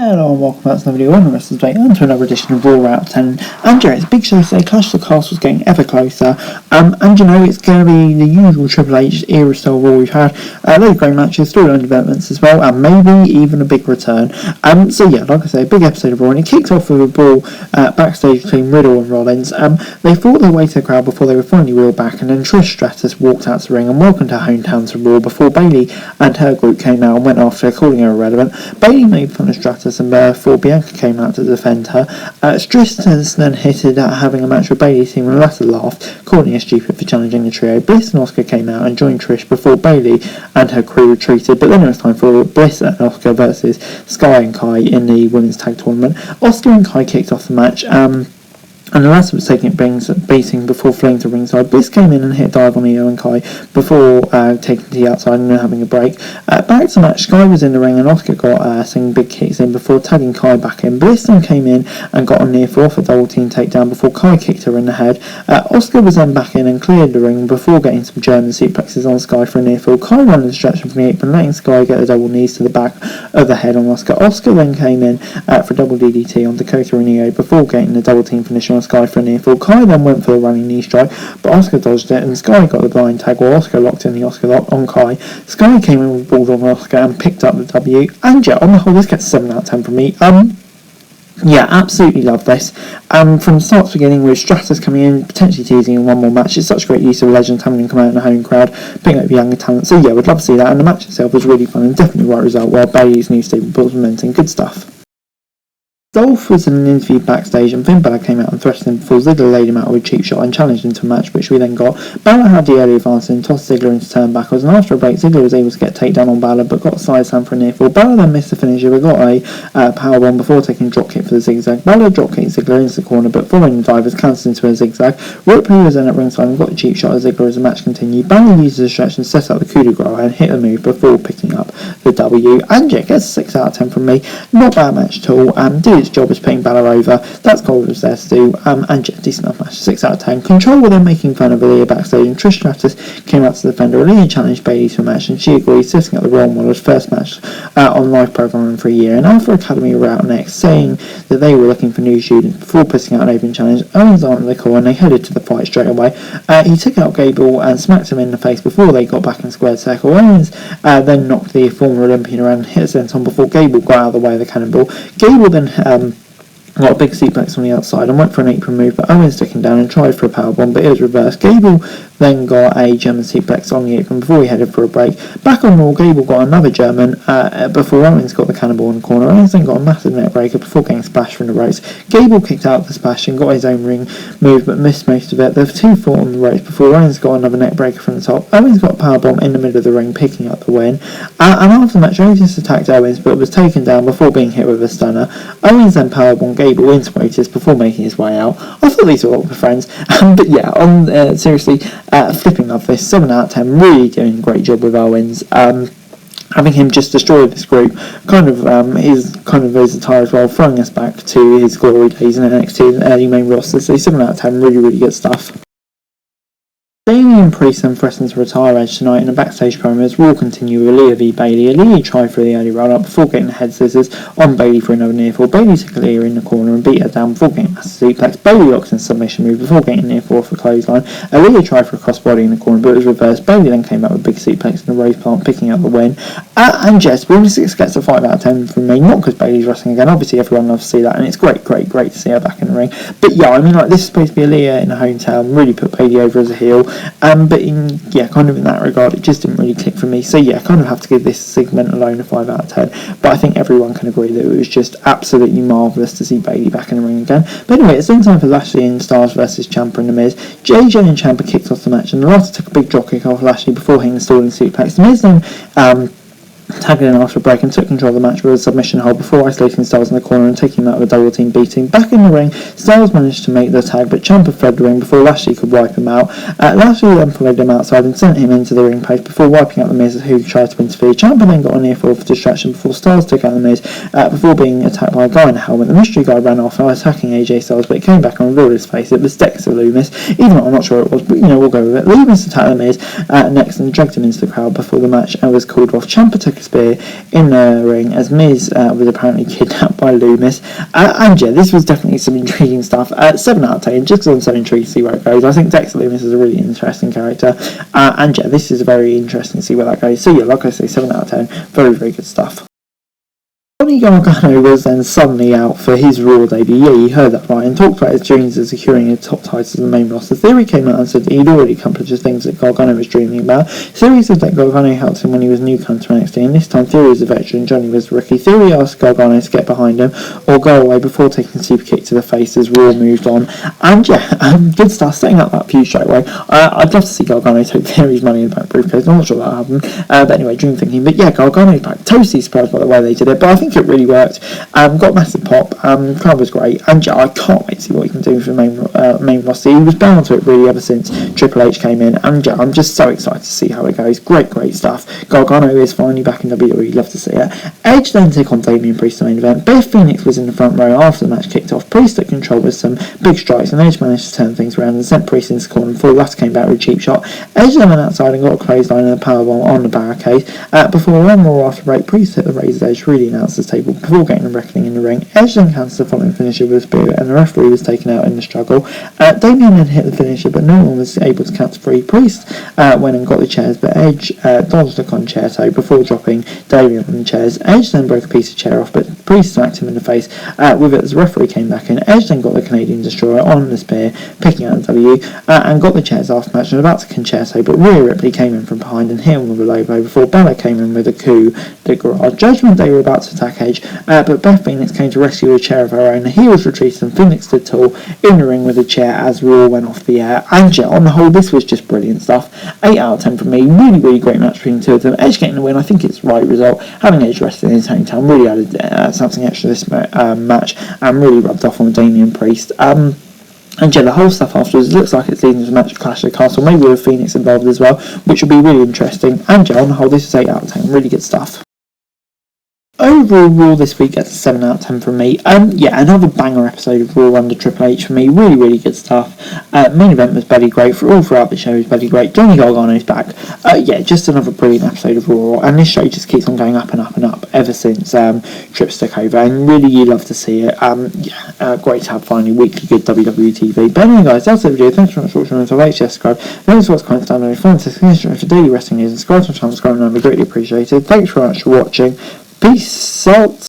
Hello and welcome back to another video on the rest of the day and to another edition of Raw Out 10. And yeah, it's a big show today. Clash of the Castles getting ever closer. And you know, it's going to be the usual Triple H era style Raw we've had. Loads of great matches, storyline developments as well, and maybe even a big return. So yeah, like I say, a big episode of Raw, and it kicked off with a brawl backstage between Riddle and Rollins. They fought their way to the crowd before they were finally reeled back, and then Trish Stratus walked out to the ring and welcomed her hometown to Raw before Bayley and her group came out and went after her, calling her irrelevant. Bayley made fun of Stratus and before Bianca came out to defend her. Stratus then hinted at having a match with Bayley's team and the latter laughed, calling her stupid for challenging the trio. Bliss and Asuka came out and joined Trish before Bayley and her crew retreated, but then it was time for Bliss and Asuka versus Sky and Kai in the women's tag tournament. Asuka and Kai kicked off the match, and the latter was taking it beating before fleeing to ringside. Bliss came in and hit a dive on Io and Kai before taking to the outside and then having a break. Back to the match, Sky was in the ring and Asuka got some big kicks in before tagging Kai back in. Bliss then came in and got a near fall for a double team takedown before Kai kicked her in the head. Asuka was then back in and cleared the ring before getting some German suplexes on Sky for a near fall. Kai ran the distraction from the apron, letting Sky get the double knees to the back of the head on Asuka. Asuka then came in for a double DDT on Dakota and Io before getting the double team finish on Sky for a near fall. Kai then went for the running knee strike, but Asuka dodged it and Sky got the blind tag while Asuka locked in the Asuka lock on Kai. Sky came in with Bulldog on Asuka and picked up the W. And yeah, on the whole, this gets 7 out of 10 from me. Yeah, absolutely love this. From start to beginning with Stratus coming in, potentially teasing in one more match. It's such great use of legends having them come out in a home crowd, picking up younger talent. So yeah, would love to see that. And the match itself was really fun and definitely the right result, while Bayley's new stable was implementing good stuff. Dolph was in an interview backstage and Finn Balor came out and threatened him before Ziggler laid him out with a cheap shot and challenged him to a match, which we then got. Balor had the early advance and tossed Ziggler into turnbuckles, and after a break Ziggler was able to get a takedown on Balor but got a side slam for a near fall. Balor then missed the finisher but got a powerbomb before taking a drop kick for the zigzag. Balor drop kicked Ziggler into the corner but following the dive was cancelled into a zigzag. Ripley was then at ringside and got a cheap shot at Ziggler as the match continued. Balor used the stretch and set up the coup de grace and hit the move before picking up the W. And yeah, gets a 6 out of 10 from me. Not bad match at all. Did its job as putting Balor over. That's what was there to do. And yeah, decent enough match. 6 out of 10. Control were then making fun of Aaliyah backstage and Trish Stratus came out to defend her. Aaliyah challenged Bayley to a match and she agreed, setting up the role model's first match on live programming for a year. And Alpha Academy were out next, saying that they were looking for new students before putting out an open challenge. Owens answered the call and they headed to the fight straight away. He took out Gable and smacked him in the face before they got back in squared circle. Owens then knocked the former Olympian around and hit a senton before Gable got out of the way of the cannonball. Gable then got a big suplex on the outside and went for an apron move, but Owens took him down and tried for a powerbomb, but it was reversed. Gable then got a German suplex on the apron before he headed for a break. Back on Raw, Gable got another German before Owens got the cannonball in the corner. Owens then got a massive neck breaker before getting splashed from the ropes. Gable kicked out the splash and got his own ring move but missed most of it. The two fought on the ropes before Owens got another neck breaker from the top. Owens got a powerbomb in the middle of the ring, picking up the win. And after the match, Otis attacked Owens but was taken down before being hit with a stunner. Owens then powerbombed Gable into Otis before making his way out. I thought these were all my friends. But yeah, seriously, flipping off this 7 out of 10. Really doing a great job with Owens. Having him just destroy this group is kind of his attire as well, throwing us back to his glory days in NXT and early main roster. So 7 out of 10, really good stuff. Damian Priest then threatened to retire Edge tonight in a backstage promo as Raw continue with Aaliyah v Bayley. Aaliyah tried for the early roll-up before getting the head scissors on Bayley for another near fall. Bayley took Aaliyah in the corner and beat her down before getting a massive suplex. Bayley locked in submission move before getting near fall for clothesline. Aaliyah tried for a crossbody in the corner but it was reversed. Bayley then came out with a big suplex in the rose plant, picking up the win. And Jess, Women's 6 gets a 5 out of 10 from me, not because Bayley's wrestling again, obviously everyone loves to see that and it's great to see her back in the ring. But yeah, I mean, like, this is supposed to be Aaliyah in her hometown, really put Bayley over as a heel, but kind of in that regard it just didn't really click for me. So yeah, kind of have to give this segment alone a 5 out of 10, but I think everyone can agree that it was just absolutely marvellous to see Bayley back in the ring again. But anyway, it's then time for Lashley and Styles versus Ciampa and The Miz. JJ and Ciampa kicked off the match and the latter took a big drop kick off Lashley before hitting the stalling suplex. The Miz then tagged in after a break and took control of the match with a submission hold before isolating Styles in the corner and taking him out with a double team beating. Back in the ring, Styles managed to make the tag, but Ciampa fled the ring before Lashley could wipe him out. Lashley then followed him outside and sent him into the ring post before wiping out The Miz, who tried to interfere. Ciampa then got a near fall for distraction before Styles took out The Miz before being attacked by a guy in a helmet. The mystery guy ran off attacking AJ Styles, but it came back and revealed his face. It was Dexter Lumis, even though I'm not sure it was, but we'll go with it. Lumis attacked The Miz next and dragged him into the crowd before the match was called off. Ciampa took a spear in the ring as Miz was apparently kidnapped by Loomis. And yeah, this was definitely some intriguing stuff. 7 out of 10, just because I'm so intrigued to see where it goes. I think Dexter Loomis is a really interesting character. And yeah, this is very interesting to see where that goes. So yeah, like I say, 7 out of 10, very, very good stuff. Johnny Gargano was then suddenly out for his Raw debut. Yeah, you heard that right, and talked about his dreams of securing a top title in the main roster. Theory came out and said that he'd already accomplished the things that Gargano was dreaming about. Theory said that Gargano helped him when he was newcomer to NXT, and this time Theory was a veteran, Johnny was a rookie. Theory asked Gargano to get behind him or go away before taking a super kick to the face as Raw moved on. And yeah, good stuff, setting up that feud straight away. I'd love to see Gargano take Theory's Money in the Bank briefcase. I'm not sure that'll happen, but anyway, dream thinking. But yeah, Gargano's back. Totally surprised by the way they did it, but I think it really worked. Got a massive pop. Crowd was great, and yeah, I can't wait to see what he can do for the main roster. He was bound to it really ever since Triple H came in, and yeah, I'm just so excited to see how it goes. Great stuff. Gargano is finally back in WWE. Love to see it. Edge then took on Damian Priest in the main event. Beth Phoenix was in the front row after the match kicked off. Priest took control with some big strikes, and Edge managed to turn things around and sent Priest into the corner before the latter came back with a cheap shot. Edge then went outside and got a clothesline and a powerbomb on the barricade. Before one more after break, Priest hit the Razor's Edge through the announcer's table before getting a reckoning in the ring. Edge then cancelled the following finisher with a spear, and the referee was taken out in the struggle. Damian then hit the finisher, but no one was able to count to 3. Priest went and got the chairs, but Edge dodged a concerto before dropping Damian from the chairs. Edge then broke a piece of chair off, but Priest smacked him in the face with it as the referee came back in. Edge then got the Canadian Destroyer on the spear, picking out the W, and got the chairs after the match and about to concerto, but Rhea Ripley came in from behind and hit him with a low blow before Bella came in with a coup de grace. Judgment Day were about to attack Edge, but Beth Phoenix came to rescue a chair of her own. The heels retreated and Phoenix stood tall in the ring with a chair as Raw went off the air. And yeah, on the whole, this was just brilliant stuff. 8 out of 10 from me. Really great match between the two of them. Edge getting the win, I think it's the right result. Having Edge rested in his hometown really added something extra to this match and really rubbed off on Damian Priest. And yeah, the whole stuff afterwards looks like it's leading to a match of Clash of the Castle, maybe with Phoenix involved as well, which will be really interesting. And yeah, on the whole, this is 8 out of 10. Really good stuff. Overall, Raw this week gets a 7 out of 10 from me. Yeah, another banger episode of Raw under Triple H for me. Really good stuff. Main event was bloody great. All throughout the show was bloody great. Johnny Gargano's back. Yeah, just another brilliant episode of Raw. And this show just keeps on going up and up ever since Trips took over. And really, you love to see it. Yeah, great to have finally weekly good WWE TV. But anyway, guys, that's the video. Thanks for watching. So like, share, subscribe. Thanks for what's kind of down there. For daily wrestling news and subscribe to the channel. Subscribe, and I'd be greatly appreciated. Thanks very much for watching. Peace out.